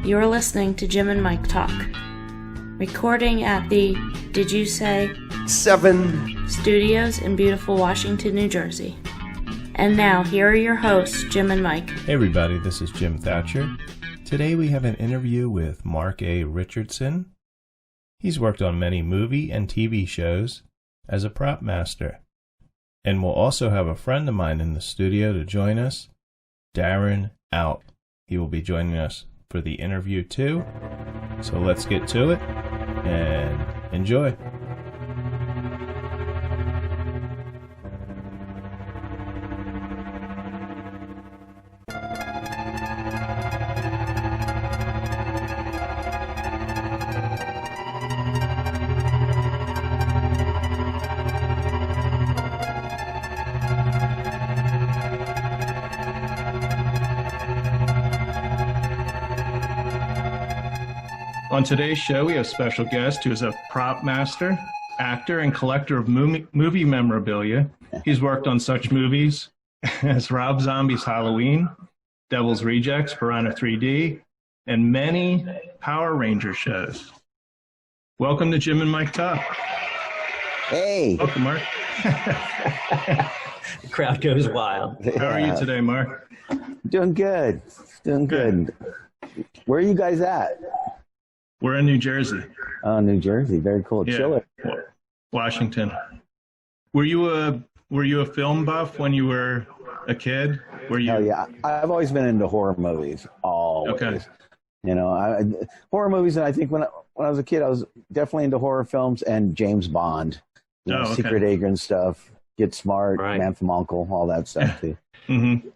You're listening to Jim and Mike Talk, recording at the, did you say, 7 Studios in beautiful Washington, New Jersey. And now, here are your hosts, Jim and Mike. Hey everybody, this is Jim Thatcher. Today we have an interview with Mark A Richardson. He's worked on many movie and TV shows as a prop master. And we'll also have a friend of mine in the studio to join us, Darren Auck. He will be joining us for the interview too. So let's get to it and enjoy. On today's show, we have a special guest who is a prop master, actor, and collector of movie memorabilia. He's worked on such movies as Rob Zombie's Halloween, Devil's Rejects, Pirahna 3D, and many Power Ranger shows. Welcome to Jim and Mike Talk. Hey. Welcome, Mark. The crowd goes wild. How are you today, Mark? Doing good. Doing good. Where are you guys at? We're in New Jersey. Oh, New Jersey. Very cool. Yeah. Chiller. Washington. Were you a film buff when you were a kid? Were you? Hell yeah. I've always been into horror movies. Always. Okay. You know, horror movies, and I think when I was a kid, I was definitely into horror films and James Bond. You know, Secret Agent stuff, Get Smart, right. Man from Uncle, all that stuff too. Mm-hmm.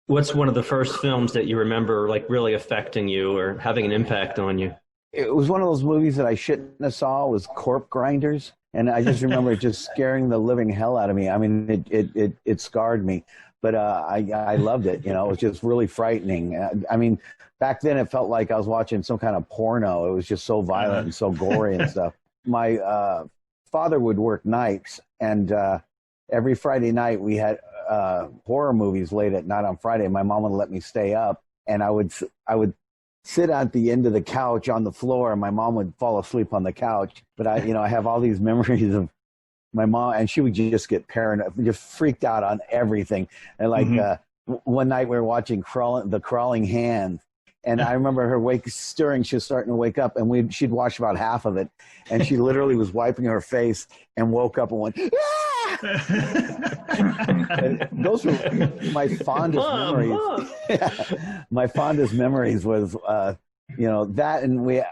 What's one of the first films that you remember like really affecting you or having an impact on you? It was one of those movies that I shouldn't have saw. It was Corpse Grinders. And I just remember it just scaring the living hell out of me. I mean, it scarred me, but I loved it. You know, it was just really frightening. I mean, back then it felt like I was watching some kind of porno. It was just so violent and so gory and stuff. My father would work nights, and every Friday night we had horror movies late at night on Friday. My mom would let me stay up, and I would sit at the end of the couch on the floor, and my mom would fall asleep on the couch. But I have all these memories of my mom, and she would just get paranoid, just freaked out on everything. And like one night we were watching The Crawling Hand, and I remember her stirring. She was starting to wake up, and she'd watched about half of it, and she literally was wiping her face and woke up and went, ah! And those were my fondest memories. My fondest memories was, that, and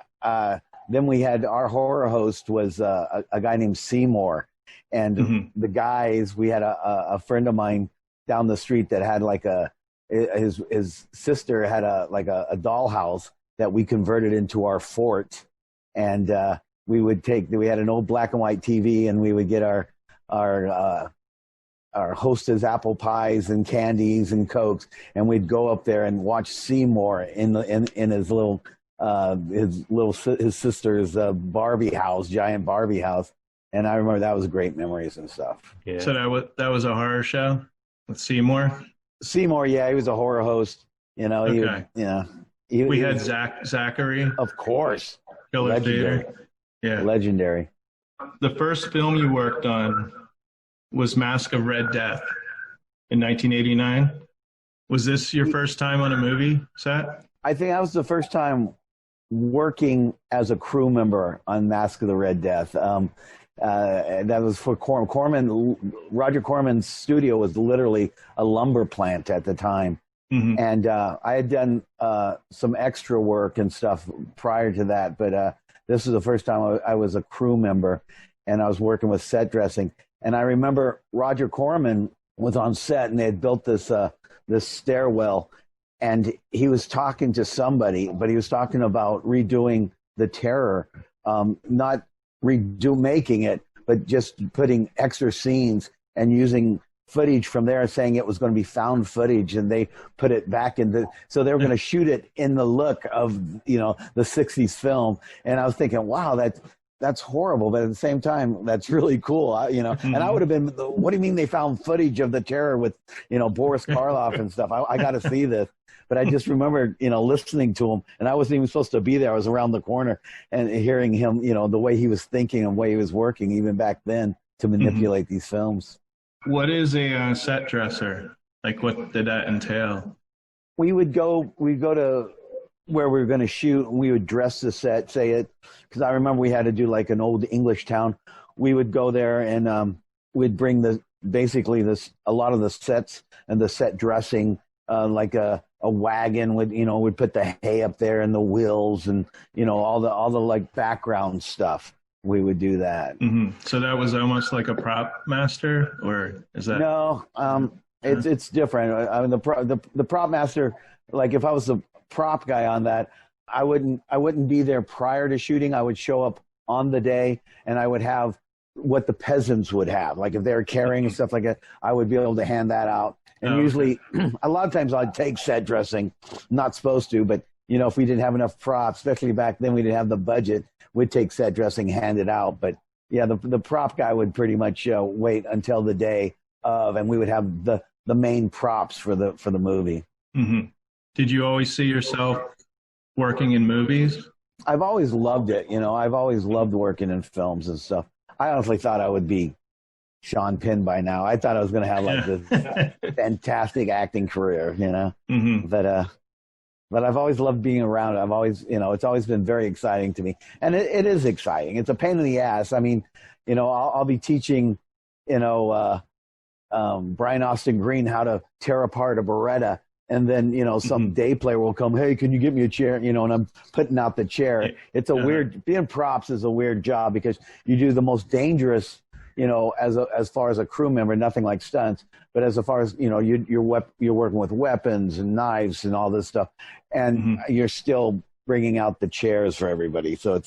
then we had our horror host was a guy named Seymour, and the guys, we had a friend of mine down the street that had like his sister had a dollhouse that we converted into our fort, and we had an old black and white TV, and we would get our hostess apple pies and candies and Cokes, and we'd go up there and watch Seymour in his sister's Barbie house, giant Barbie house. And I remember that was great memories and stuff. Yeah. So that was a horror show with Seymour? Seymour, yeah, he was a horror host. You know, we had Zachary. Of course. Killer Theater. Yeah. Legendary. The first film you worked on was Mask of Red Death in 1989. Was this your first time on a movie set? I think that was the first time working as a crew member on Mask of the Red Death. That was for Corman. Roger Corman's studio was literally a lumber plant at the time. And I had done some extra work and stuff prior to that, but this was the first time I was a crew member, and I was working with set dressing. And I remember Roger Corman was on set, and they had built this stairwell, and he was talking to somebody, but he was talking about redoing The Terror, not making it, but just putting extra scenes and using footage from there, saying it was going to be found footage, and they put it back so they were going to shoot it in the look of, the 60s film. And I was thinking, wow, that's horrible, but at the same time, that's really cool. And I would have been, what do you mean they found footage of the terror with, Boris Karloff and stuff? I got to see this. But I just remember, listening to him, and I wasn't even supposed to be there. I was around the corner and hearing him, the way he was thinking and the way he was working, even back then, to manipulate these films. What is a set dresser? Like, what did that entail? We'd go to where we were going to shoot, and we would dress the set, because I remember we had to do like an old English town. We would go there and we'd bring a lot of the sets and the set dressing, like a wagon would put the hay up there and the wheels and all the like background stuff. We would do that. Mm-hmm. So that was almost like a prop master, or is that? No, it's different. I mean, the prop master, like if I was the prop guy on that, I wouldn't be there prior to shooting. I would show up on the day, and I would have what the peasants would have. Like if they were carrying and stuff like that, I would be able to hand that out. And usually, a lot of times I'd take set dressing, not supposed to, but if we didn't have enough props, especially back then, we didn't have the budget, we'd take set dressing, hand it out. But yeah, the prop guy would pretty much wait until the day of, and we would have the main props for the movie. Mm-hmm. Did you always see yourself working in movies? I've always loved it. I've always loved working in films and stuff. I honestly thought I would be Sean Penn by now. I thought I was going to have like this fantastic acting career, Mm-hmm. But I've always loved being around it. I've always, it's always been very exciting to me. And it is exciting. It's a pain in the ass. I mean, I'll be teaching, Brian Austin Green how to tear apart a Beretta. And then, some day player will come, hey, can you get me a chair? And I'm putting out the chair. It's a weird, being props is a weird job because you do the most dangerous, as far as a crew member, nothing like stunts, but as far as, you're working with weapons and knives and all this stuff. And you're still bringing out the chairs for everybody. So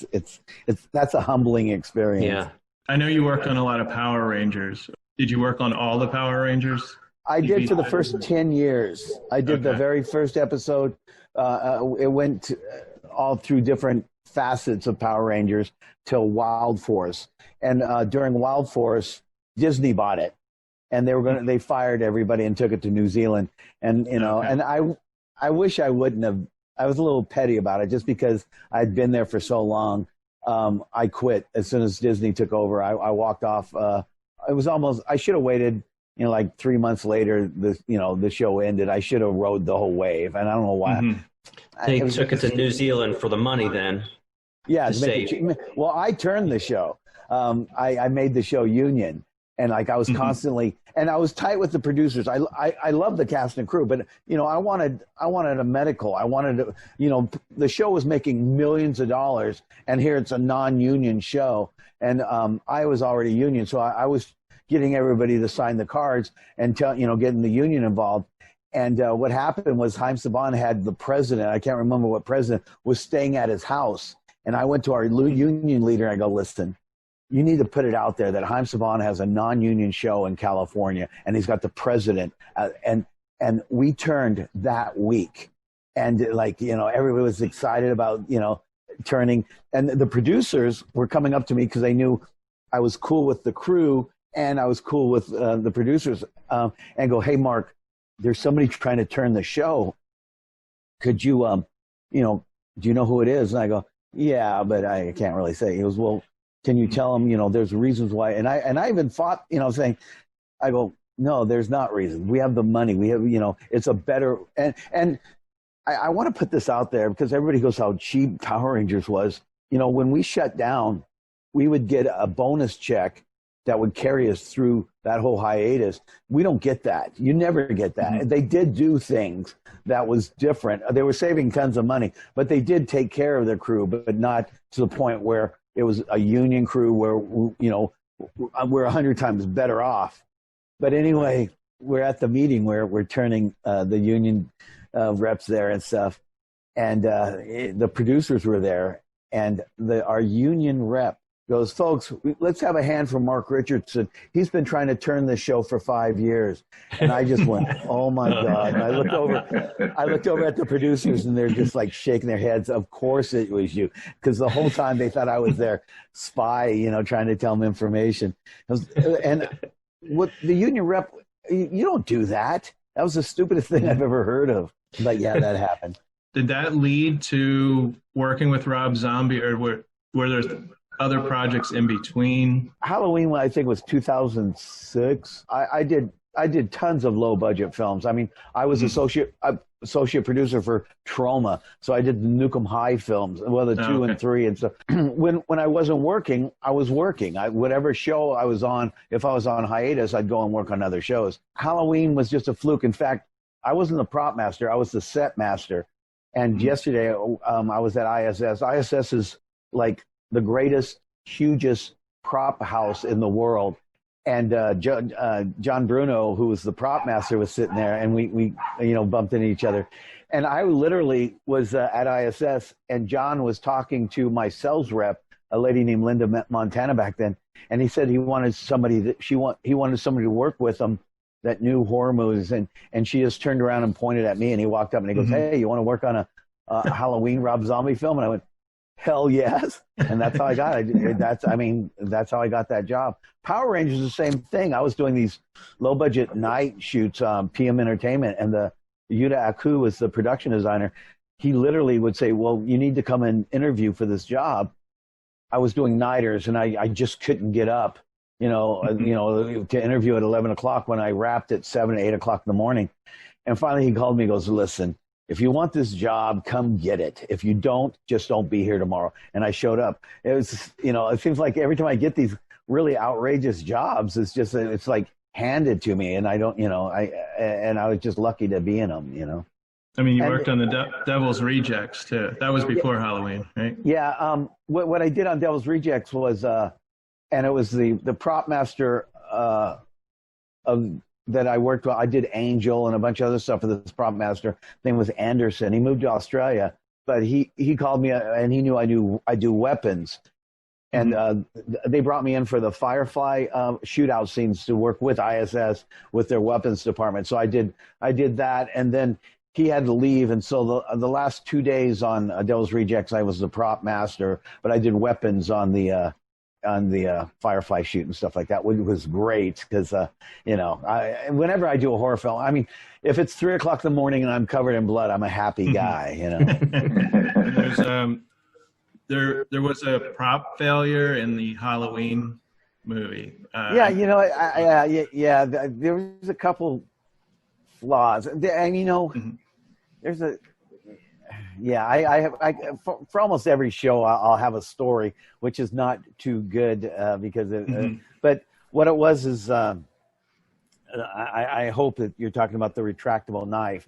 that's a humbling experience. Yeah. I know you worked on a lot of Power Rangers. Did you work on all the Power Rangers? I did for the first 10 years. I did the very first episode. It went all through different facets of Power Rangers till Wild Force. And during Wild Force, Disney bought it. And they fired everybody and took it to New Zealand. And, and I wish I wouldn't have. I was a little petty about it just because I'd been there for so long. I quit as soon as Disney took over. I walked off. I should have waited. Like 3 months later, the show ended. I should have rode the whole wave, and I don't know why. Mm-hmm. They took it to New Zealand for the money, then. Yeah, well, I turned the show. I made the show union, and like I was constantly, and I was tight with the producers. I love the cast and crew, but I wanted a medical. I wanted to, the show was making millions of dollars, and here it's a non-union show, and I was already union, so I was getting everybody to sign the cards and getting the union involved. And what happened was Haim Saban had the president, I can't remember what president, was staying at his house. And I went to our union leader and I go, listen, you need to put it out there that Haim Saban has a non-union show in California and he's got the president. And we turned that week. And everybody was excited about, turning. And the producers were coming up to me because they knew I was cool with the crew and I was cool with the producers, and go, hey, Mark, there's somebody trying to turn the show. Could you, do you know who it is? And I go, yeah, but I can't really say. He goes, well, can you tell him, there's reasons why? And I even fought, saying, I go, no, there's not reasons. We have the money. We have, it's a better, and I want to put this out there because everybody goes how cheap Power Rangers was. When we shut down, we would get a bonus check that would carry us through that whole hiatus. We don't get that. You never get that. Mm-hmm. They did do things that was different. They were saving tons of money, but they did take care of their crew, but not to the point where it was a union crew where, we're 100 times better off. But anyway, we're at the meeting where we're turning the union reps there and stuff. And the producers were there, and our union rep goes, folks, let's have a hand for Mark Richardson. He's been trying to turn this show for 5 years. And I just went, oh my God. And I looked over at the producers, and they're just like shaking their heads. Of course it was you. Because the whole time they thought I was their spy, trying to tell them information. And what the union rep, you don't do that. That was the stupidest thing I've ever heard of. But yeah, that happened. Did that lead to working with Rob Zombie, or were there other projects in between? Halloween, I think, was 2006. I did tons of low budget films. I mean, I was associate producer for Trauma, so I did the Nukem High films, well, the 2 and 3, and so when I wasn't working, I was working. Whatever show I was on, if I was on hiatus, I'd go and work on other shows. Halloween was just a fluke. In fact, I wasn't the prop master; I was the set master. And yesterday, I was at ISS. ISS is like the greatest, hugest prop house in the world. And John Bruno, who was the prop master, was sitting there, and we bumped into each other. And I literally was at ISS, and John was talking to my sales rep, a lady named Linda Montana back then, and he said he wanted somebody he wanted somebody to work with him that knew horror movies, and she just turned around and pointed at me, and he walked up and he goes, "Hey, you want to work on a Halloween Rob Zombie film?" And I went, "Hell yes!" And that's how I got it. That's how I got that job. Power Rangers is the same thing. I was doing these low budget night shoots, PM Entertainment, and the Yuta Aku was the production designer. He literally would say, "Well, you need to come and interview for this job." I was doing nighters, and I just couldn't get up, to interview at 11 o'clock when I wrapped at 7, 8 o'clock in the morning. And finally he called me and goes, "Listen, if you want this job, come get it. If you don't, just don't be here tomorrow." And I showed up. It was, it seems like every time I get these really outrageous jobs, it's like handed to me, and I don't, I was just lucky to be in them, I mean, you worked on the Devil's Rejects too. That was before Halloween, right? Yeah. What I did on Devil's Rejects was, and it was the prop master that I worked with. I did Angel and a bunch of other stuff for this prop master. His name was Anderson. He moved to Australia, but he called me, and he knew I do weapons. And they brought me in for the Firefly shootout scenes to work with ISS with their weapons department. So I did that, and then he had to leave, and so the last 2 days on Devil's Rejects, I was the prop master, but I did weapons on the Firefly shoot and stuff like that, which was great because whenever I do a horror film, I mean, if it's 3 o'clock in the morning and I'm covered in blood, I'm a happy guy, There was a prop failure in the Halloween movie. There was a couple flaws, and there's for almost every show I'll have a story, which is not too good because but what it was is I hope that you're talking about the retractable knife.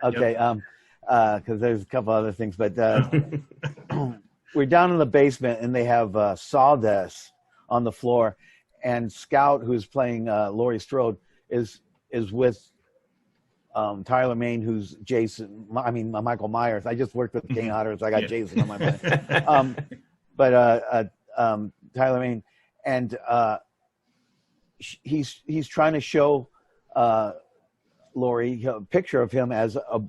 Okay. Because there's a couple other things, but we're down in the basement, and they have sawdust on the floor, and Scout, who's playing Laurie Strode, is with Tyler Mane, who's Michael Myers. I just worked with King Otter, so I got Jason on my mind. But Tyler Mane, and he's trying to show Laurie a picture of him as of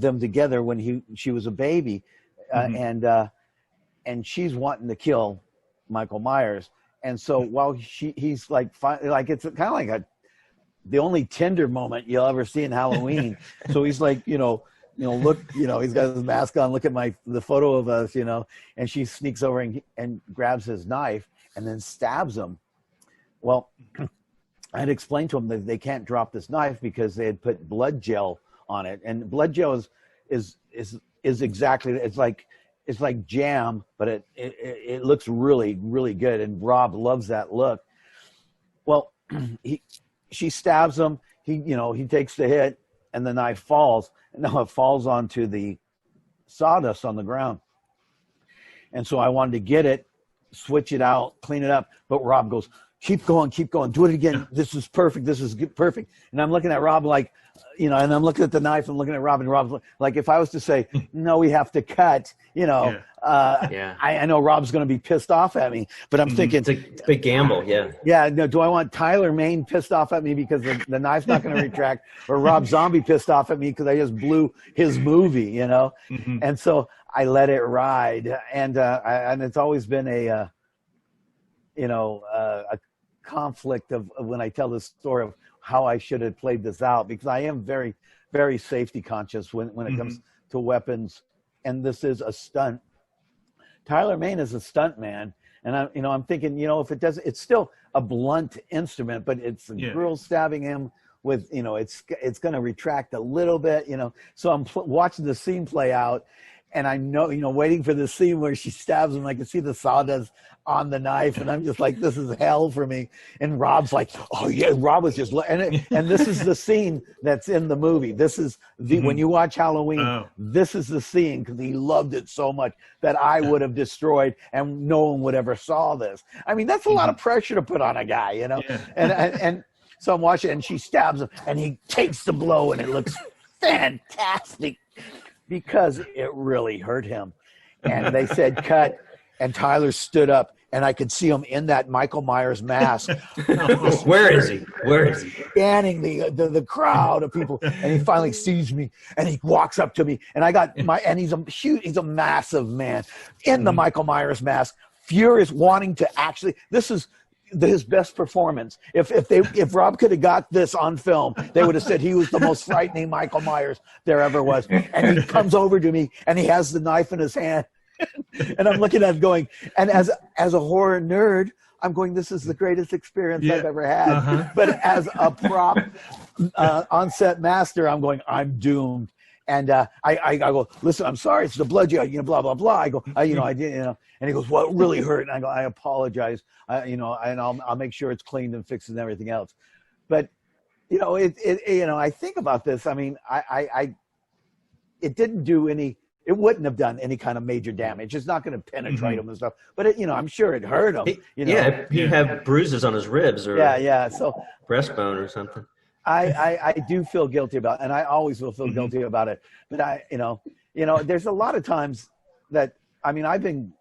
them together when she was a baby, and she's wanting to kill Michael Myers, and so while he's like it's kind of like the only tender moment you'll ever see in Halloween. So he's like, look, he's got his mask on, look at the photo of us, and she sneaks over and grabs his knife and then stabs him. Well, I had explained to him that they can't drop this knife because they had put blood gel on it, and blood gel is exactly, it's like jam, but it looks really, really good, and Rob loves that look. Well, she stabs him. He takes the hit, and the knife falls. And now it falls onto the sawdust on the ground. And so I wanted to get it, switch it out, clean it up. But Rob goes, keep going, do it again. This is perfect. This is perfect. And I'm looking at Rob like, and I'm looking at the knife. I'm looking at Rob, and Rob's like, if I was to say, no, we have to cut, I know Rob's going to be pissed off at me, but I'm thinking it's a big gamble. Yeah. Yeah. No, do I want Tyler Mane pissed off at me because the knife's not going to retract, or Rob Zombie pissed off at me because I just blew his movie, And so I let it ride, and it's always been a conflict of when I tell this story of how I should have played this out, because I am very, very safety conscious when it comes to weapons, and this is a stunt. Tyler Mane is a stunt man, and I'm thinking, if it doesn't, it's still a blunt instrument, but it's a girl stabbing him with, it's going to retract a little bit, So I'm watching the scene play out, and I know, waiting for the scene where she stabs him. I can see the sawdust on the knife, and I'm just like, this is hell for me. And Rob's like, oh yeah, Rob was just, and this is the scene that's in the movie. This is when you watch Halloween, this is the scene, because he loved it so much that I would have destroyed, and no one would ever saw this. I mean, that's a lot of pressure to put on a guy, and so I'm watching, and she stabs him, and he takes the blow, and it looks fantastic, because it really hurt him. And they said cut, and Tyler stood up, and I could see him in that Michael Myers mask. Where is he? Scanning the crowd of people, and he finally sees me, and he walks up to me, and and he's a massive man in the Michael Myers mask, furious, wanting to actually, this is his best performance. If Rob could have got this on film, they would have said he was the most frightening Michael Myers there ever was. And he comes over to me, and he has the knife in his hand, and I'm looking at it going, and as a horror nerd, I'm going, this is the greatest experience I've ever had. But as a prop on-set master, I'm going, I'm doomed. And I go, listen, I'm sorry, it's the blood, blah, blah, blah. I go, I did, and he goes, well, it really hurt. And I go, I apologize, and I'll make sure it's cleaned and fixed and everything else. But, I think about this. I mean, it didn't do it wouldn't have done any kind of major damage. It's not going to penetrate him and stuff, but I'm sure it hurt him. He had bruises on his ribs or so breastbone or something. I do feel guilty about it, and I always will feel guilty about it. But there's a lot of times that, I've been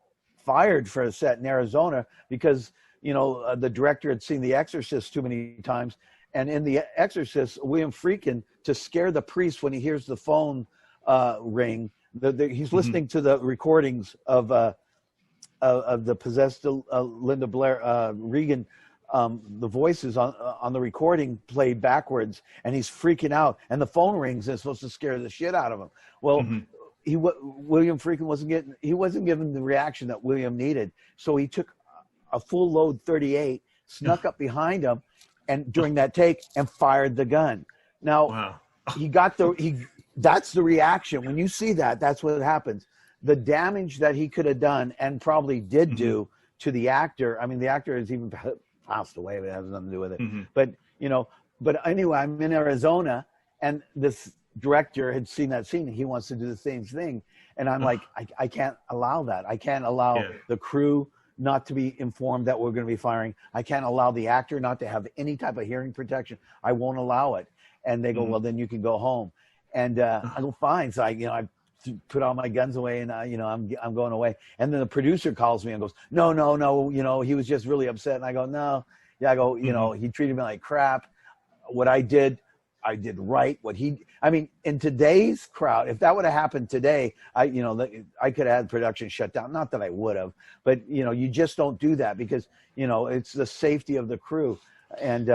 fired for a set in Arizona because, the director had seen The Exorcist too many times. And in The Exorcist, William Friedkin, to scare the priest when he hears the phone ring, he's listening to the recordings of the possessed Linda Blair, Regan, the voices on the recording played backwards, and he's freaking out, and the phone rings, and it's supposed to scare the shit out of him. Well, William Friedkin wasn't given the reaction that William needed, so he took a full load 38, snuck up behind him, and during that take, and fired the gun. Now, that's the reaction. When you see that, that's what happens. The damage that he could have done, and probably did do, to the actor. The actor has even passed away, but it has nothing to do with it. But anyway, I'm in Arizona, and this director had seen that scene, and he wants to do the same thing. And I'm like, I can't allow that. I can't allow the crew not to be informed that we're going to be firing. I can't allow the actor not to have any type of hearing protection. I won't allow it. And they go, well, then you can go home. And I go, fine. So I put all my guns away, and I'm going away. And then the producer calls me and goes, no, he was just really upset. And I go, no. Yeah, I go, he treated me like crap. What I did right. In today's crowd, if that would have happened today, I could have had production shut down. Not that I would have, but you just don't do that, because it's the safety of the crew. And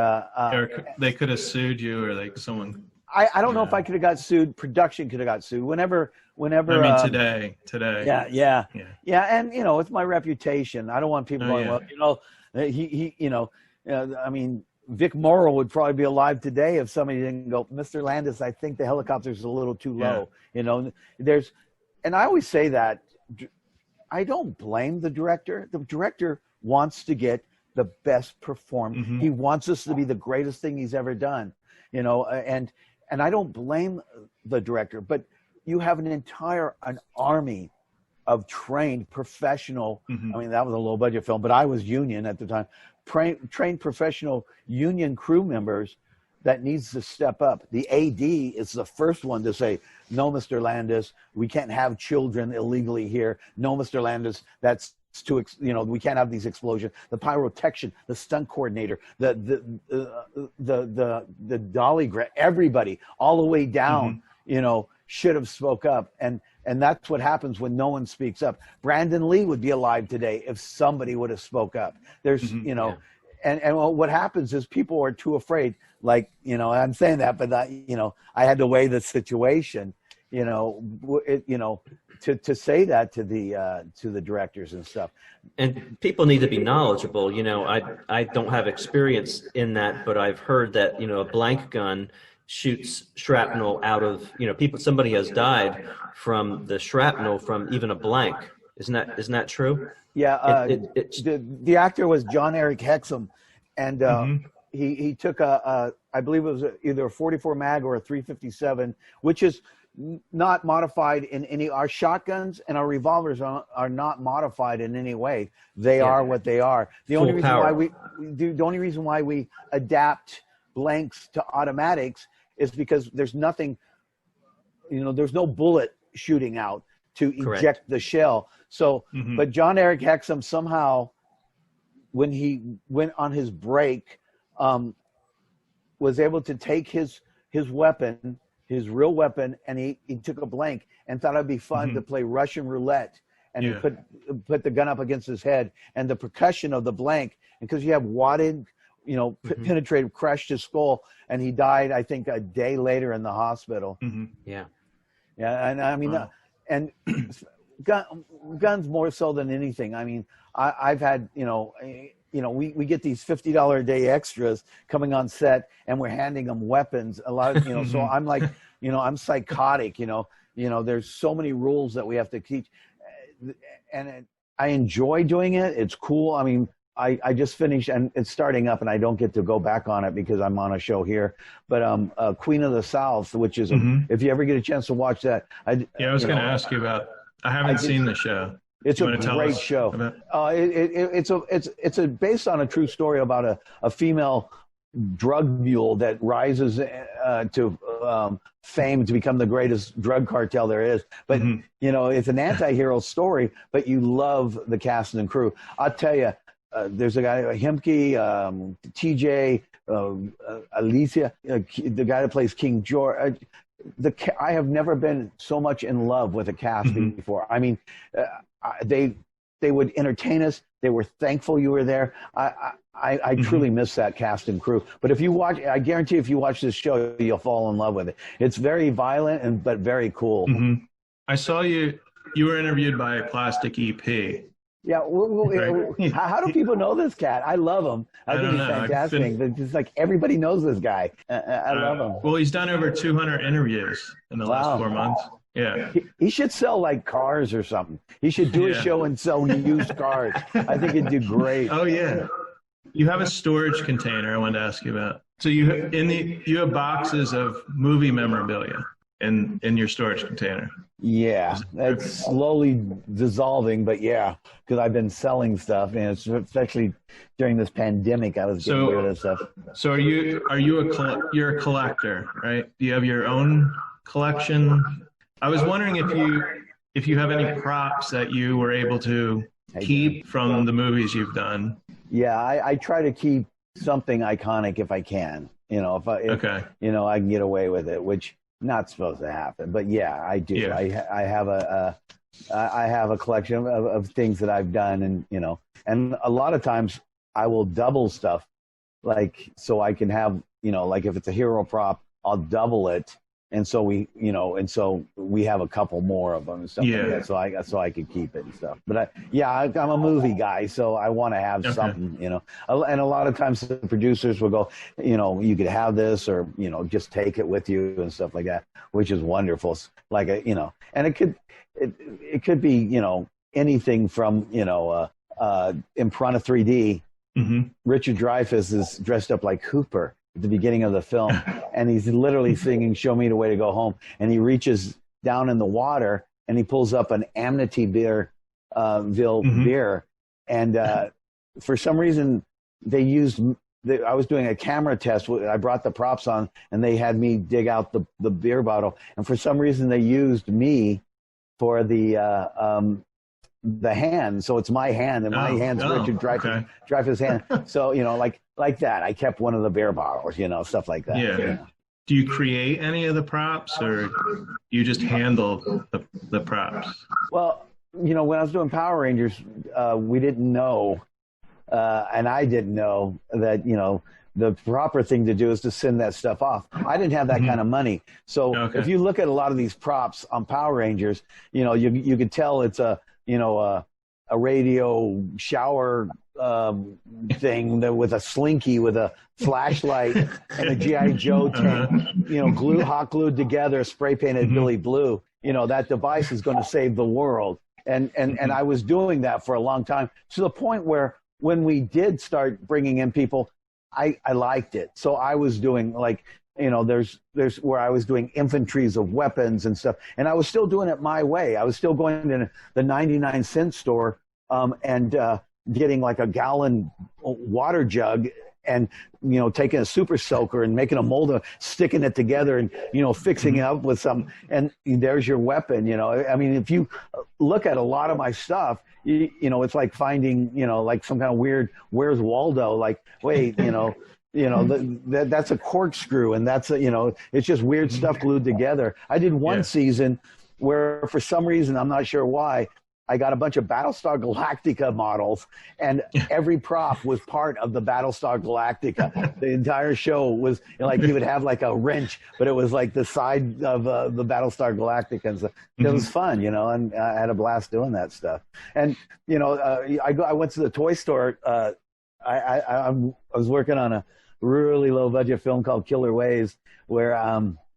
they could have sued you, or someone. I don't know if I could have got sued. Production could have got sued. Whenever. Today. Yeah. And it's my reputation. I don't want people going, well, Vic Morrow would probably be alive today if somebody didn't go, Mr. Landis, I think the helicopter's a little too low. And I always say that I don't blame the director. The director wants to get the best performance. He wants us to be the greatest thing he's ever done, and I don't blame the director, but you have an army of trained professional. That was a low budget film, but I was union at the time. trained professional union crew members that needs to step up. The AD is the first one to say, no, Mr. Landis, we can't have children illegally here. No, Mr. Landis, that's too, we can't have these explosions. The pyrotechnician, the stunt coordinator, the dolly, everybody, all the way down, should have spoke up. And that's what happens when no one speaks up. Brandon Lee would be alive today if somebody would have spoke up. There's, and what happens is people are too afraid. Like, I'm saying that, but I had to weigh the situation, to say that to the directors and stuff. And people need to be knowledgeable. I don't have experience in that, but I've heard that, a blank gun shoots shrapnel out of, somebody has died from the shrapnel from even a blank. Isn't that true? Yeah. The actor was John Eric Hexum, and he took I believe it was either a 44 mag or a 357, which is not modified in any. Our shotguns and our revolvers are not modified in any way. They are what they are. The only reason why we adapt blanks to automatics is because there's nothing, there's no bullet shooting out to eject the shell. So, but John Eric Hexum somehow, when he went on his break, was able to take his weapon, his real weapon, and he took a blank and thought it'd be fun to play Russian roulette, and he put the gun up against his head, and the percussion of the blank, and because you have wadded, penetrated, crushed his skull, and he died, I think, a day later in the hospital. Yeah, and I mean, and guns more so than anything. I mean, I've had, we get these $50 a day extras coming on set, and we're handing them weapons. A lot of, so I'm like, I'm psychotic. There's so many rules that we have to teach, and I enjoy doing it. It's cool. I mean, I just finished, and it's starting up, and I don't get to go back on it because I'm on a show here. But Queen of the South, which is, if you ever get a chance to watch that, I was going to ask you about. I haven't seen the show. It's a great show. It's based on a true story about a female drug mule that rises to fame to become the greatest drug cartel there is. But it's an anti-hero story, but you love the cast and crew. I'll tell you, there's a guy, Hemke, TJ, Alicia, the guy that plays King George. I have never been so much in love with a cast before. I mean, they would entertain us. They were thankful you were there. I truly miss that cast and crew. But if you watch, I guarantee if you watch this show, you'll fall in love with it. It's very violent but very cool. I saw you were interviewed by Plastic EP. Yeah, how do people know this cat? I love him. I think he's fantastic. But just like everybody knows this guy. I love him. Well, he's done over 200 interviews in the last 4 months. Yeah, he should sell like cars or something. He should do a show and sell used cars. I think he'd do great. Oh yeah, you have a storage container I wanted to ask you about. So you have boxes of movie memorabilia in your storage container. Yeah, it's slowly dissolving, but yeah, because I've been selling stuff, and especially during this pandemic, I was getting rid of stuff. So you're a collector, right? Do you have your own collection? I was wondering if you have any props that you were able to keep from the movies you've done. Yeah, I try to keep something iconic if I can. If I can get away with it, which not supposed to happen, but yeah, I do. Yeah. I have a collection of things that I've done, and a lot of times I will double stuff, like so I can have like if it's a hero prop, I'll double it. And so we have a couple more of them and stuff like that. So I could keep it and stuff. But I'm a movie guy, so I want to have something, And a lot of times the producers will go, you could have this, or just take it with you and stuff like that, which is wonderful. Like and it could be anything from Pirahna 3D. Richard Dreyfuss is dressed up like Hooper at the beginning of the film, and he's literally singing "Show Me the Way to Go Home," and he reaches down in the water and he pulls up an Amityville beer, and for some reason I was doing a camera test. I brought the props on, and they had me dig out the beer bottle. And for some reason, they used me for the hand. So it's my hand, and my hand's Richard Dreyfuss' hand. So, like that. I kept one of the beer bottles, stuff like that. Yeah. Do you create any of the props, or you just handle the props? Well, when I was doing Power Rangers, we didn't know. And I didn't know that, the proper thing to do is to send that stuff off. I didn't have that kind of money. So if you look at a lot of these props on Power Rangers, you could tell it's a radio shower thing with a slinky with a flashlight and a G.I. Joe tank, hot glued together, spray painted Billy Blue. That device is going to save the world. And I was doing that for a long time, to the point where when we did start bringing in people, I liked it. So I was doing there's where I was doing infantries of weapons and stuff. And I was still doing it my way. I was still going to the 99-cent store and getting like a gallon water jug and, taking a super soaker and making a mold of sticking it together and, fixing it up with some, and there's your weapon, I mean, if you look at a lot of my stuff, it's like finding, like some kind of weird, where's Waldo? Like, wait, that's a corkscrew, and that's it's just weird stuff glued together. I did one season where for some reason, I'm not sure why, I got a bunch of Battlestar Galactica models, and every prop was part of the Battlestar Galactica. The entire show was like you would have like a wrench, but it was like the side of the Battlestar Galactica. And so it was fun, and I had a blast doing that stuff. And, I went to the toy store. I was working on a really low budget film called Killer Ways, where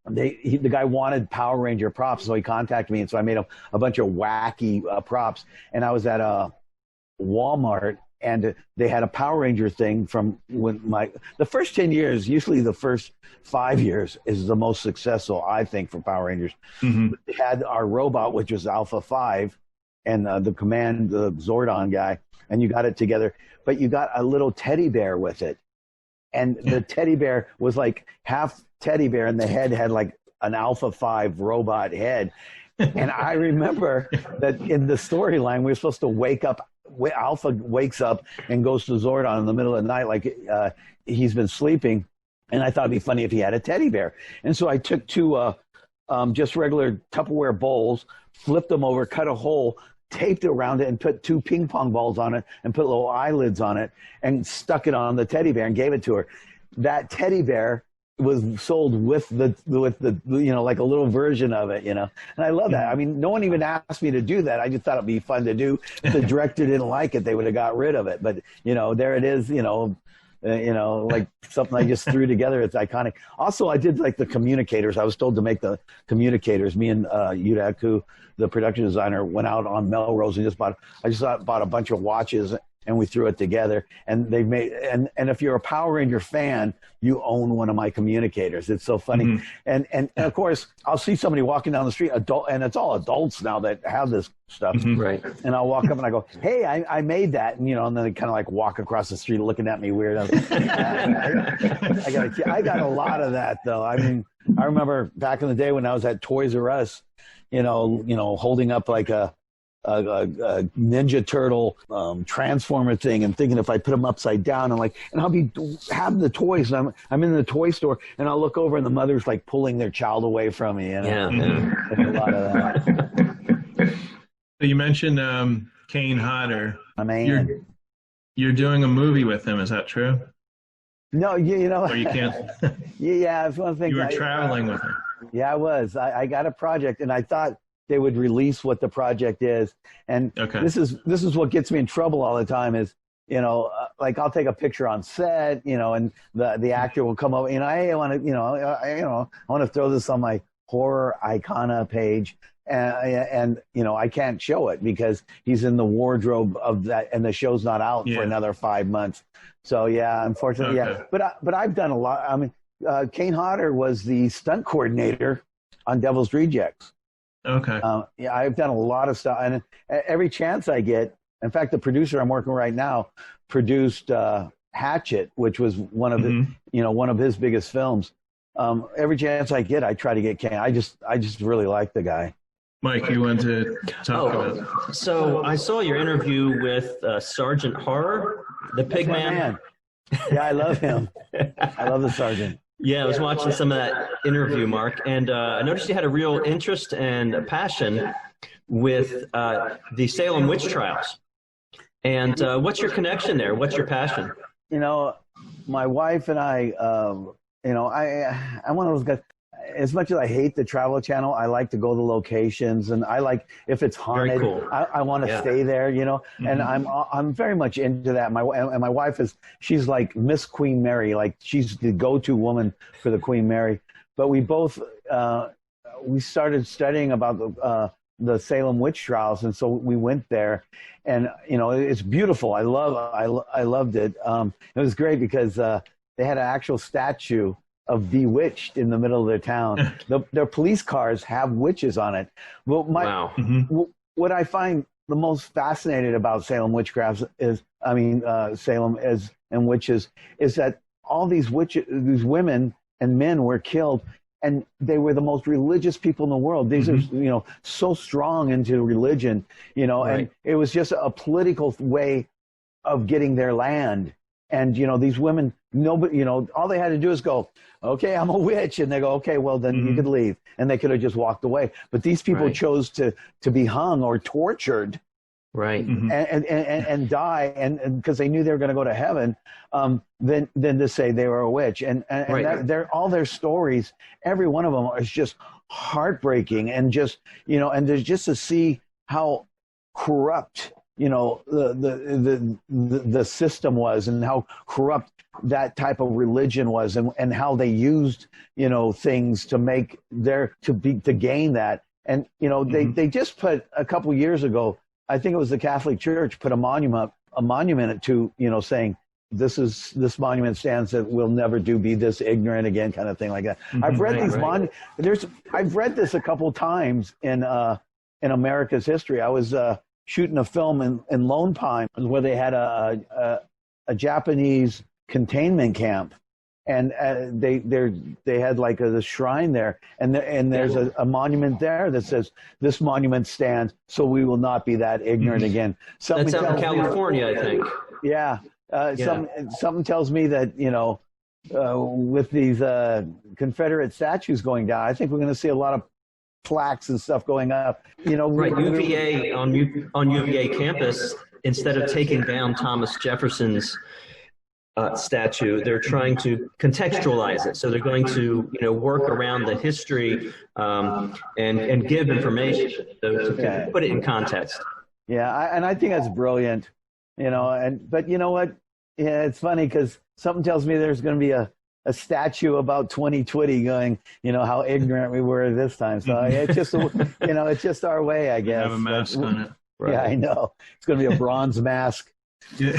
the guy wanted Power Ranger props, so he contacted me, and so I made a bunch of wacky props. And I was at a Walmart, and they had a Power Ranger thing from when the first 10 years, usually the first 5 years is the most successful, I think, for Power Rangers. They had our robot, which was Alpha 5, and the Zordon guy, and you got it together, but you got a little teddy bear with it. And the teddy bear was like half teddy bear, and the head had like an Alpha 5 robot head. And I remember that in the storyline, we were supposed to wake up. Alpha wakes up and goes to Zordon in the middle of the night, like he's been sleeping. And I thought it'd be funny if he had a teddy bear. And so I took two just regular Tupperware bowls, flipped them over, cut a hole, taped it around it, and put 2 ping pong balls on it, and put little eyelids on it, and stuck it on the teddy bear and gave it to her. That teddy bear was sold with the like a little version of it, and I love that. I mean, no one even asked me to do that. I just thought it'd be fun to do. If the director didn't like it, they would have got rid of it. But there it is. Like something I just threw together. It's iconic. Also, I did like the communicators. I was told to make the communicators. Me and Yudaku, the production designer, went out on Melrose and bought a bunch of watches, and we threw it together. And they made, and if you're a Power Ranger fan, you own one of my communicators. It's so funny. And of course, I'll see somebody walking down the street, and it's all adults now that have this stuff. Right. And I'll walk up and I go, hey, I made that. And, and then they kind of like walk across the street looking at me weird. I got a lot of that, though. I mean, I remember back in the day when I was at Toys R Us, holding up like a Ninja Turtle Transformer thing, and thinking if I put them upside down, and I'll be having the toys, and I'm in the toy store, and I'll look over and the mother's like pulling their child away from me. Yeah. There's a lot of that. So you mentioned Kane Hodder. I mean, you're doing a movie with him. Is that true? No, Or you can't. Yeah, it's one thing. You were traveling with him. Yeah, I was. I got a project, and I thought they would release what the project is. And this is what gets me in trouble all the time is, like I'll take a picture on set, and the actor will come over, hey, I want to, I want to throw this on my horror icona page. And I can't show it because he's in the wardrobe of that, and the show's not out for another 5 months. So yeah, unfortunately, But I've done a lot. I mean, Kane Hodder was the stunt coordinator on Devil's Rejects. Okay. I've done a lot of stuff, and every chance I get. In fact, the producer I'm working with right now produced Hatchet, which was one of one of his biggest films. Every chance I get, I try to get Kane. I just really like the guy. Mike, you want to talk about? So I saw your interview with Sergeant Horror, the Pig Man. Yeah, I love him. I love the Sergeant. Yeah, I was watching some of that interview, Mark, and I noticed you had a real interest and a passion with the Salem witch trials. And what's your connection there? What's your passion? My wife and I'm one of those guys. As much as I hate the Travel Channel, I like to go to the locations, and I like, if it's haunted, cool. I want to stay there, and I'm very much into that. My wife she's like Miss Queen Mary, like she's the go-to woman for the Queen Mary. But we both we started studying about the Salem witch trials, and so we went there, and it's beautiful. I loved it. It was great because they had an actual statue of Bewitched in the middle of their town. Their police cars have witches on it. Well, what I find the most fascinating about Salem witchcraft Salem and witches, is that all these women and men were killed, and they were the most religious people in the world. These are, so strong into religion, and it was just a political way of getting their land. And, these women, nobody, all they had to do is go, okay, I'm a witch. And they go, okay, well, then you could leave. And they could have just walked away. But these people chose to be hung or tortured. Right. And die. And because they knew they were going to go to heaven, then to say they were a witch. And all their stories, every one of them is just heartbreaking. And just, and there's just to see how corrupt the system was, and how corrupt that type of religion was, and how they used things to make to gain that. And they just put a couple years ago, I think it was the Catholic Church, put a monument to saying this monument stands that we'll never be this ignorant again, kind of thing like that. I've read I've read this a couple times in America's history. I was shooting a film in Lone Pine where they had a Japanese containment camp, and they had like the shrine there, and there's a monument there that says, "This monument stands so we will not be that ignorant again." That's out in California, I think. Yeah. Something tells me that with these Confederate statues going down, I think we're going to see a lot of plaques and stuff going up. UVA on UVA campus, instead of taking down Thomas Jefferson's statue, they're trying to contextualize it. So they're going to work around the history and give information to put it in context. Yeah, and I think that's brilliant. But you know what? Yeah, it's funny because something tells me there's going to be a statue about 2020 going, how ignorant we were this time. So it's just, it's just our way, I guess. Have a mask on it. Right. Yeah, I know. It's going to be a bronze mask. But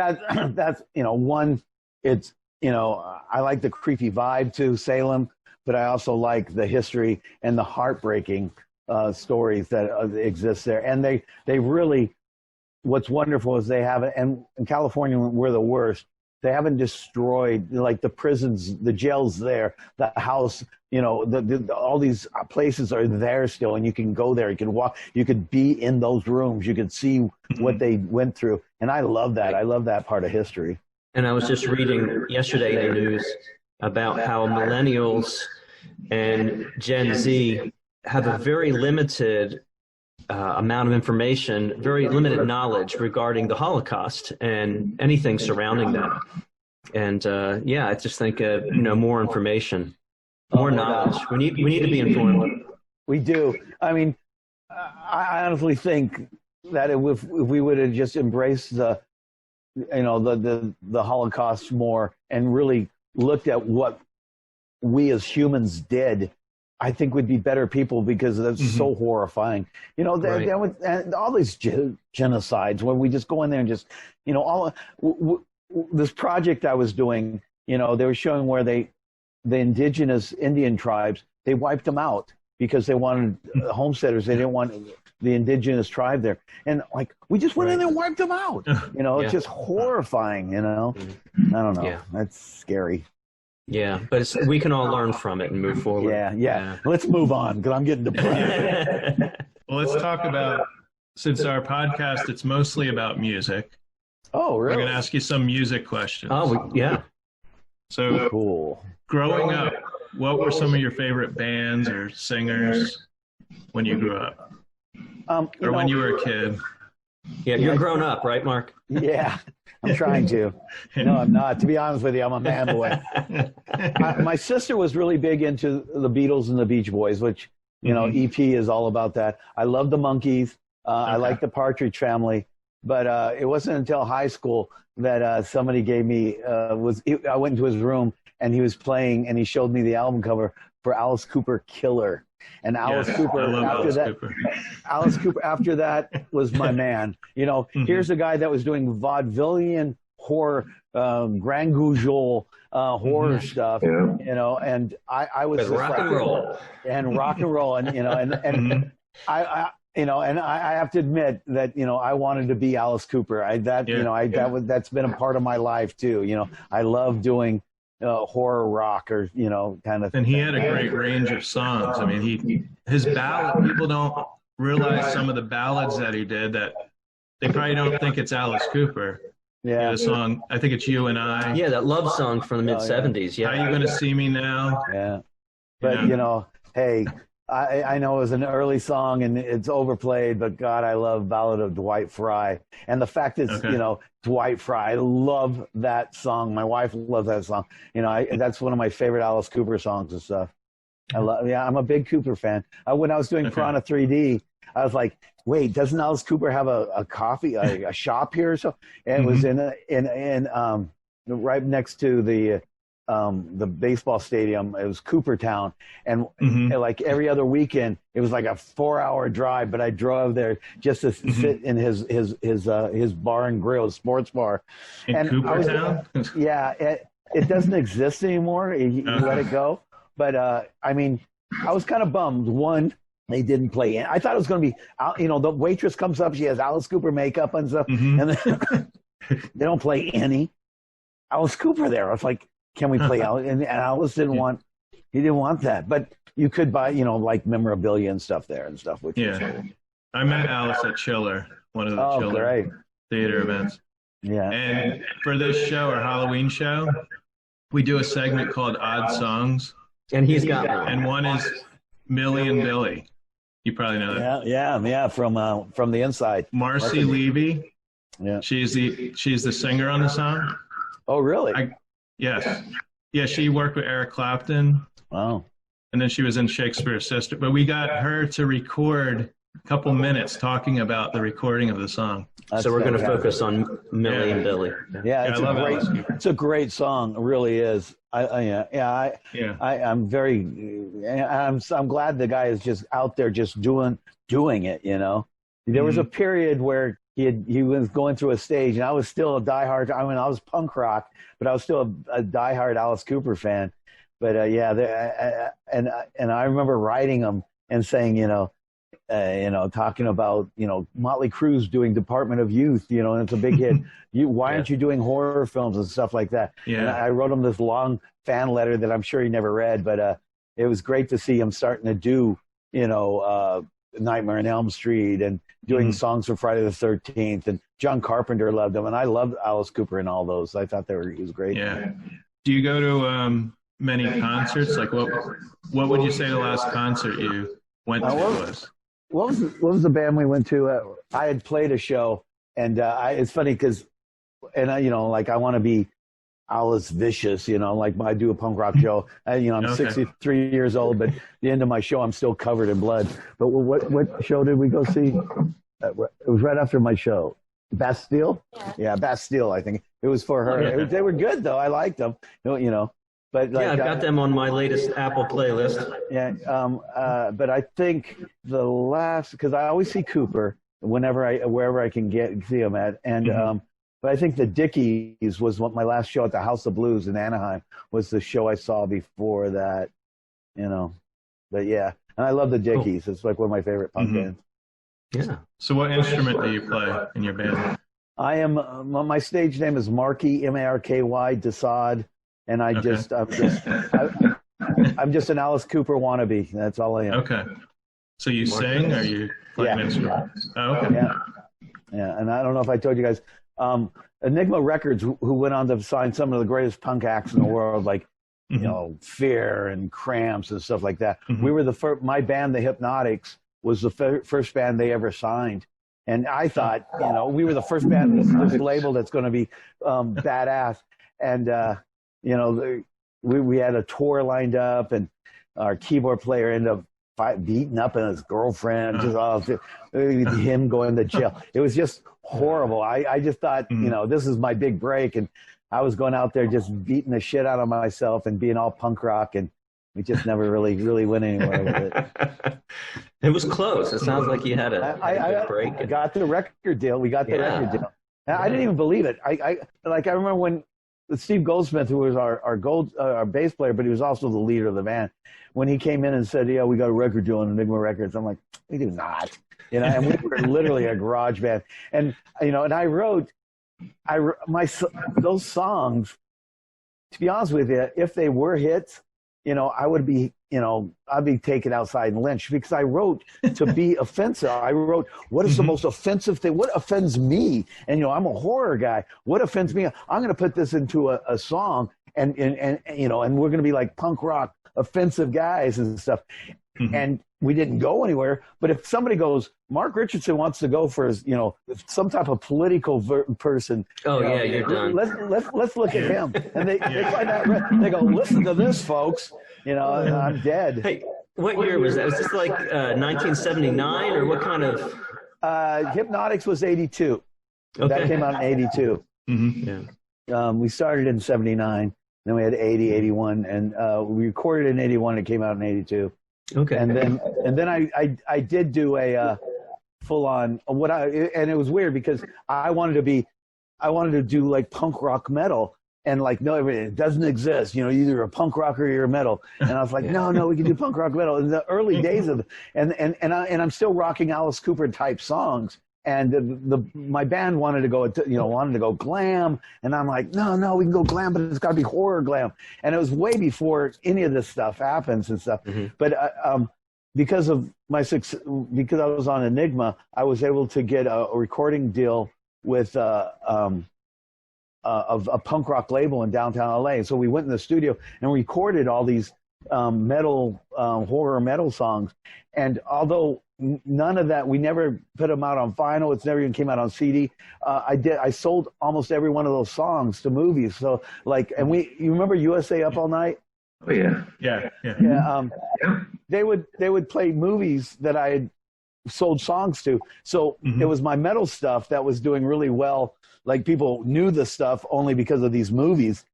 that's one, it's, I like the creepy vibe to Salem, but I also like the history and the heartbreaking stories that exist there. And they really, what's wonderful is they haven't, and in California, we're the worst. They haven't destroyed like the prisons, the jails there, the house, all these places are there still, and you can go there, you can walk, you could be in those rooms, you could see what they went through. And I love that. I love that part of history. And I was just reading yesterday in the news about how millennials and Gen Z have a very limited amount of information, very limited knowledge regarding the Holocaust and anything surrounding that. And I just think more information, more knowledge. We need to be informed. We do. I mean, I honestly think that if we would have just embraced the Holocaust more and really looked at what we as humans did, I think we'd be better people, because that's so horrifying. All these genocides where we just go in there and just, this project I was doing, they were showing where the indigenous Indian tribes, they wiped them out. because they wanted homesteaders. They didn't want the indigenous tribe there. And like, we just went in there and wiped them out. You know, it's just horrifying, you know. I don't know. Yeah. That's scary. Yeah, but we can all learn from it and move forward. Yeah. Let's move on because I'm getting depressed. Well, let's talk about, since our podcast, it's mostly about music. Oh, really? We're going to ask you some music questions. Oh, yeah. So, cool. Growing up, what were some of your favorite bands or singers when you grew up? Or when you were a kid? Yeah, you're grown up, right, Mark? Yeah, I'm trying to. No, I'm not. To be honest with you, I'm a man boy. My sister was really big into the Beatles and the Beach Boys, which, you know, EP is all about that. I love the Monkees. I like the Partridge Family. But it wasn't until high school that somebody gave me, I went into his room and he was playing and he showed me the album cover for Alice Cooper, Killer. And Alice Cooper, Alice Cooper after that was my man. You know, here's a guy that was doing vaudevillian horror, Grand Guignol horror stuff, you know, and I was with rock and roll. And rock and roll. And, you know, and you know, and I have to admit that, you know, I wanted to be Alice Cooper. That's been a part of my life too. You know, I love doing horror rock or, you know, kind of thing. And he had a great range of songs. I mean, his ballad, people don't realize some of the ballads that he did that they probably don't think it's Alice Cooper. Yeah. The song, I think it's You and I. Yeah, that love song from the mid-'70s. Yeah. How You Gonna See Me Now? Yeah. But, you know, hey, I know it was an early song and it's overplayed, but God, I love Ballad of Dwight Fry. And the fact is, you know, Dwight Fry, I love that song. My wife loves that song. You know, that's one of my favorite Alice Cooper songs and stuff. I'm a big Cooper fan. When I was doing Pirahna 3D, I was like, wait, doesn't Alice Cooper have a coffee, a shop here or so? And it was in right next to the baseball stadium. It was Coopertown, and like every other weekend, it was like a 4-hour drive. But I drove there just to sit in his bar and grill, sports bar. In Coopertown? It doesn't exist anymore. He let it go. But I mean, I was kind of bummed. One, they didn't play. I thought it was going to be, you know, the waitress comes up, she has Alice Cooper makeup and stuff, and then they don't play any Alice Cooper there. I was like, can we play Alice? And Alice didn't want that. But you could buy, you know, like memorabilia and stuff there and stuff. Which was cool. I met Alice at Chiller, one of the Chiller theater events. Yeah. And for this show, our Halloween show, we do a segment called Odd Songs. And he's got one. And one is Millie and Billie. You probably know that. Yeah, from the inside. Marcy Levy. Yeah. She's the singer on the song. Oh, really? Yes. Yeah, she worked with Eric Clapton. Wow. And then she was in Shakespeare's Sister. But we got her to record a couple minutes talking about the recording of the song. So we're going to focus on Millie and Billie. Yeah, it's a great song. It really is. I'm glad the guy is just out there just doing it, you know. There was a period where he was going through a stage, and I was still a diehard. I mean, I was punk rock, but I was still a diehard Alice Cooper fan. But and I remember writing him and saying, talking about, Motley Crue's doing Department of Youth, and it's a big hit. Why aren't you doing horror films and stuff like that? Yeah. And I wrote him this long fan letter that I'm sure he never read, but it was great to see him starting to do, Nightmare on Elm Street and doing songs for Friday the 13th. And John Carpenter loved him, and I loved Alice Cooper and all those. I thought he was great. Yeah. Do you go to many concerts? Like what would you say the last concert you went to was? What was the band we went to? I had played a show, and it's funny because, I want to be Alice Vicious, like I do a punk rock show. I'm 63 years old, but at the end of my show, I'm still covered in blood. But what show did we go see? It was right after my show. Bastille? Yeah, Bastille, I think. It was for her. Okay. They were good, though. I liked them, But I've got them on my latest Apple playlist. Yeah, but I think the last, because I always see Cooper wherever I can see him at, and but I think the Dickies was my last show at the House of Blues in Anaheim was the show I saw before that, But yeah, And I love the Dickies. It's like one of my favorite punk bands. Yeah. So what instrument do you play in your band? I am, my stage name is Marky, M-A-R-K-Y, Desaad. And I'm just an Alice Cooper wannabe. That's all I am. Okay. So you sing or you play an instrument? Oh, okay. Yeah. And I don't know if I told you guys, Enigma Records, who went on to sign some of the greatest punk acts in the world, like, you know, Fear and Cramps and stuff like that. We were the first, my band, the Hypnotics, was the first band they ever signed. And I thought, you know, we were the first band this label that's going to be badass. And, you know, we had a tour lined up, and our keyboard player ended up beating up on his girlfriend, him going to jail. It was just horrible. I just thought, you know, this is my big break. And I was going out there just beating the shit out of myself and being all punk rock, and we just never really went anywhere with it. It was close. It sounds like you had a good break. I got the record deal. We got the record deal. I didn't even believe it. I remember when Steve Goldsmith, who was our bass player, but he was also the leader of the band, when he came in and said, "Yeah, we got a record deal on Enigma Records." I'm like, "We do not," you know. And we were literally a garage band, and you know, and I wrote those songs. To be honest with you, if they were hits, you know, I'd be taken outside and lynched, because I wrote to be offensive. I wrote, what is the most offensive thing? What offends me? And, you know, I'm a horror guy. What offends me? I'm going to put this into a song, and, you know, and we're going to be like punk rock offensive guys and stuff. And we didn't go anywhere. But if somebody goes, Mark Richardson wants to go for, you know, some type of political person. Oh, you know, yeah, you're done. Let's look at him. And they find out, they go, listen to this, folks. You know, I'm dead. Hey, what year was that? Was this like 1979, or what kind of? Hypnotics was 82. Okay. That came out in 82. Yeah. We started in 79. Then we had 80, 81, and we recorded in 81. It came out in 82. Okay. And then I did do a full on and it was weird, because I wanted to do like punk rock metal, and like, no, it doesn't exist. You know, you're either a punk rocker or you're a metal. And I was like, no, we can do punk rock metal. In the early days of and I'm still rocking Alice Cooper type songs. And my band wanted to go glam, and I'm like, no, we can go glam, but it's got to be horror glam. And it was way before any of this stuff happens and stuff. But because of my success, because I was on Enigma, I was able to get a recording deal with of a punk rock label in downtown LA. So we went in the studio and recorded all these metal horror metal songs. And although none of that, we never put them out on vinyl, it's never even came out on CD. I sold almost every one of those songs to movies. So like, and you remember USA Up All Night? Oh yeah. Yeah. They would play movies that I had sold songs to. So it was my metal stuff that was doing really well. Like, people knew the stuff only because of these movies.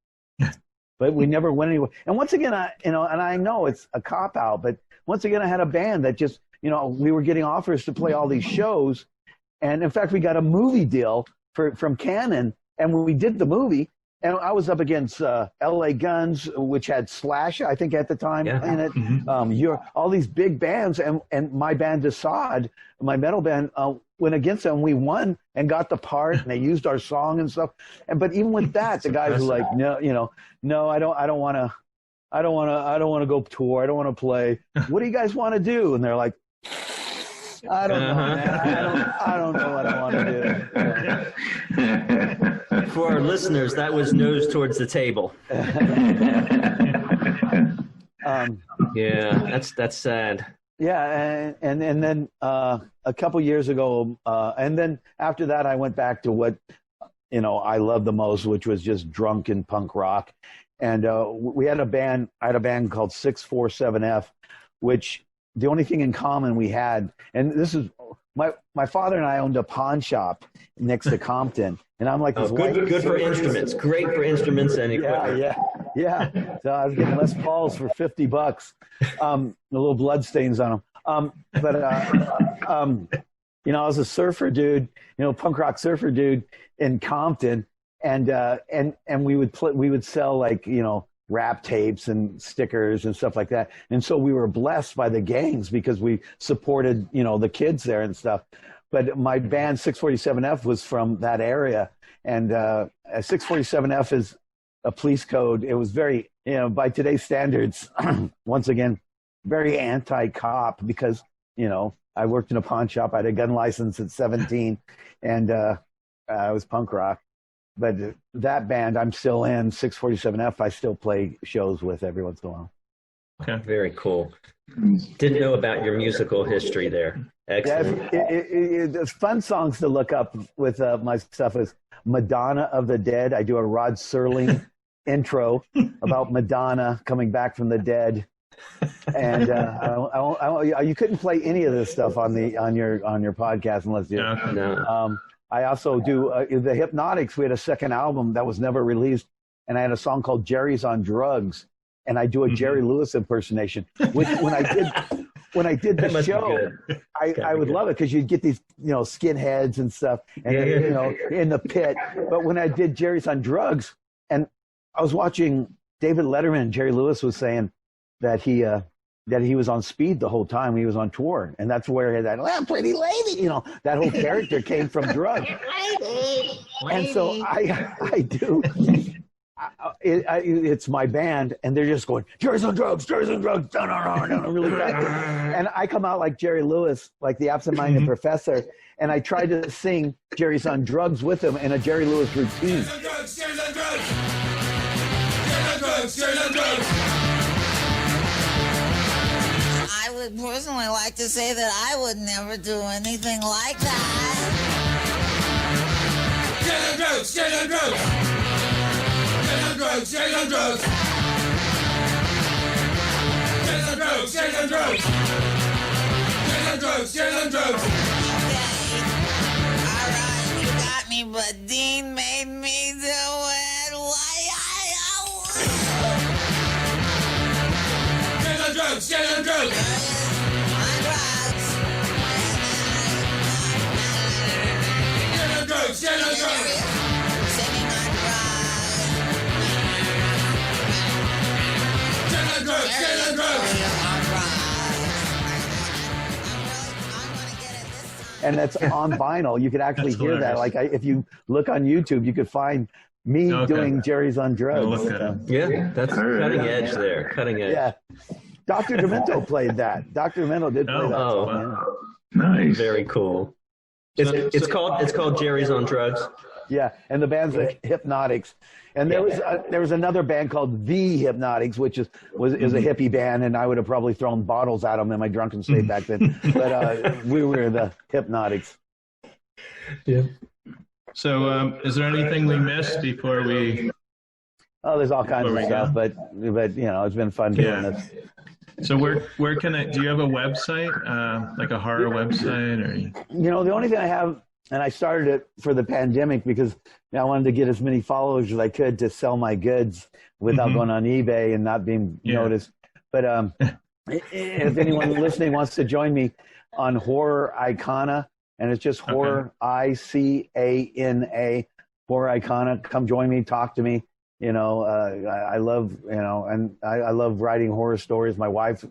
But we never went anywhere. And once again, and I know it's a cop out, but once again, I had a band that just, you know, we were getting offers to play all these shows. And in fact, we got a movie deal from Canon. And when we did the movie, and I was up against L.A. Guns, which had Slash, I think, at the time in it. All these big bands, and my band Desaad, my metal band, went against them. We won and got the part, and they used our song and stuff. But even with that, the guys were like, no, I don't want to go tour. I don't want to play. What do you guys want to do? And they're like, I don't know, man. I don't know what I want to do. For our listeners, that was nose towards the table. Yeah, that's sad. Yeah, and then a couple years ago, and then after that, I went back to what I loved the most, which was just drunken punk rock. And we had a band. I had a band called 647F, which the only thing in common we had, and this is my father and I owned a pawn shop next to Compton, and I'm like, good for instruments, great for instruments and equipment. Yeah. So I was getting Les Pauls for $50, the little blood stains on them. I was a surfer dude, punk rock surfer dude in Compton, and we would sell, like, rap tapes and stickers and stuff like that. And so we were blessed by the gangs because we supported, the kids there and stuff. But my band 647F was from that area. And 647F is a police code. It was very, by today's standards, once again, very anti-cop because, I worked in a pawn shop. I had a gun license at 17 and I was punk rock. But that band I'm still in, 647F, I still play shows with every once in a while. Okay. Very cool. Didn't know about your musical history there. Excellent. The fun songs to look up with my stuff is Madonna of the Dead. I do a Rod Serling intro about Madonna coming back from the dead. And you couldn't play any of this stuff on your podcast unless you. No. I also do the Hypnotics. We had a second album that was never released, and I had a song called "Jerry's on Drugs," and I do a Jerry Lewis impersonation. Which when I did the show, I would love it because you'd get these skinheads and stuff, and in the pit. But when I did "Jerry's on Drugs," and I was watching David Letterman, Jerry Lewis was saying that he was on speed the whole time he was on tour, and that's where that pretty lady, that whole character came from drugs. And so I do. It's my band, and they're just going Jerry's on drugs, really fast. And I come out like Jerry Lewis, like the absent-minded professor, and I try to sing Jerry's on drugs with him in a Jerry Lewis routine. Jerry's on drugs, Jerry's on drugs, Jerry's on drugs, Jerry's on drugs. I would personally like to say that I would never do anything like that. Jerry's on drugs, Jerry's on drugs. Jerry's on drugs, Jerry's on drugs. Jerry's on drugs, Jerry's on drugs. Jerry's on drugs, Jerry's on drugs. Okay. All right, you got me, but Dean made me do it. Why? Jerry's on drugs, Jerry's on drugs. Jerry's on drugs, Jerry's on drugs. Singing on drugs. Jerry's on drugs, Jerry's on drugs. And that's on vinyl. You could actually hear that. Like if you look on YouTube, you could find me doing Jerry's on Drugs. Yeah, that's cutting edge there. Cutting edge. Yeah. Dr. Demento played that. Dr. Demento did play that. Oh, Wow. Nice. Very cool. It's called Jerry's on Drugs. Yeah, and the band's like Hypnotics. And there was another band called The Hypnotics, which is a hippie band, and I would have probably thrown bottles at them in my drunken state back then. But we were the Hypnotics. Yeah. So, is there anything we missed before we? Oh, there's all kinds of stuff, but it's been fun doing this. So where can I? Do you have a website, like a horror website, or? The only thing I have, and I started it for the pandemic because I wanted to get as many followers as I could to sell my goods without going on eBay and not being noticed. But if anyone listening wants to join me on Horror Icona, and it's just Horror ICANA, Horror Icona, come join me, talk to me. I love, and I love writing horror stories. My wife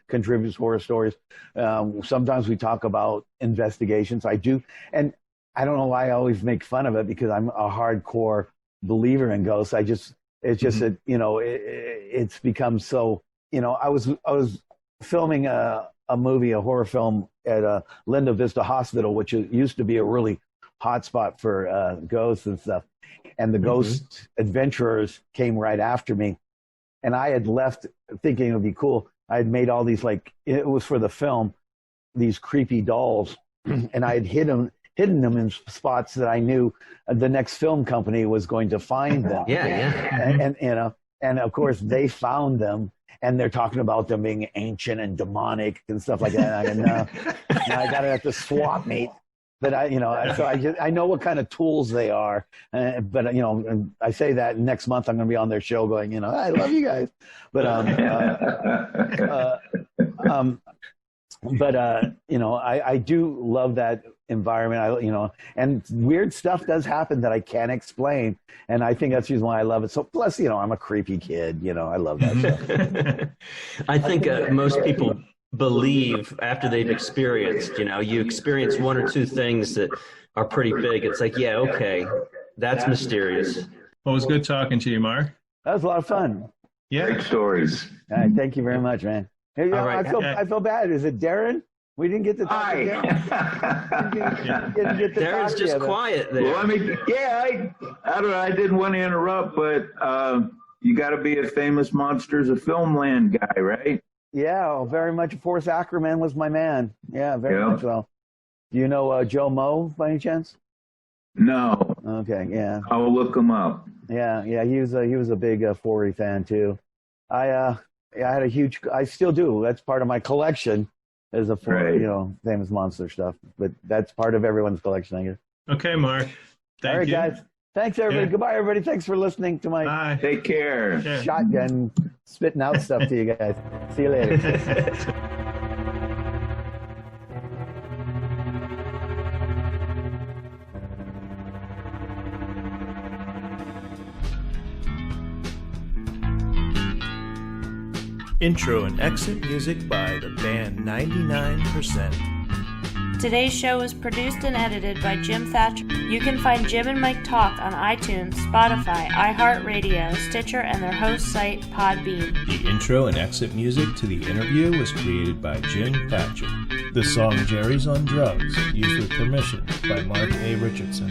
contributes horror stories. Sometimes we talk about investigations. I do. And I don't know why I always make fun of it because I'm a hardcore believer in ghosts. It's just that, it's become so, I was filming a movie, a horror film at Linda Vista Hospital, which used to be a really hot spot for ghosts and stuff. And the ghost adventurers came right after me. And I had left thinking it would be cool. I had made all these, it was for the film, these creepy dolls. And I had hidden them in spots that I knew the next film company was going to find them. And of course, they found them. And they're talking about them being ancient and demonic and stuff like that. And I got it at the swap meet. But I know what kind of tools they are. But I say that next month I'm going to be on their show going, I love you guys. But I do love that environment. And weird stuff does happen that I can't explain. And I think that's the reason why I love it. So plus, I'm a creepy kid, I love that stuff. I think most people believe after they've experienced, you experience one or two things that are pretty big. It's like, yeah, okay, that's mysterious. Well, it was good talking to you, Mark. That was a lot of fun. Yeah. Great stories. All right, thank you very much, man. Hey, All right. I feel bad. Is it Darren? We didn't get to talk to Darren. Darren's just quiet there. Well, I don't know. I didn't want to interrupt, but you got to be a famous Monsters of Filmland guy, right? Yeah, very much. Forrest Ackerman was my man. Yeah, very much so. Do you know Joe Moe by any chance? No. Okay, yeah. I'll look him up. Yeah, he was a big Forey fan too. I had a huge. I still do. That's part of my collection. Is a famous monster stuff, but that's part of everyone's collection, I guess. Okay, Mark. Thank you. Guys. Thanks, everybody. Yeah. Goodbye, everybody. Thanks for listening to my Bye. Take care. Yeah. shotgun spitting out stuff to you guys. See you later. Intro and exit music by the band 99%. Today's show was produced and edited by Jim Thatcher. You can find Jim and Mike Talk on iTunes, Spotify, iHeartRadio, Stitcher, and their host site, Podbean. The intro and exit music to the interview was created by Jim Thatcher. The song Jerry's on Drugs, used with permission by Mark A Richardson.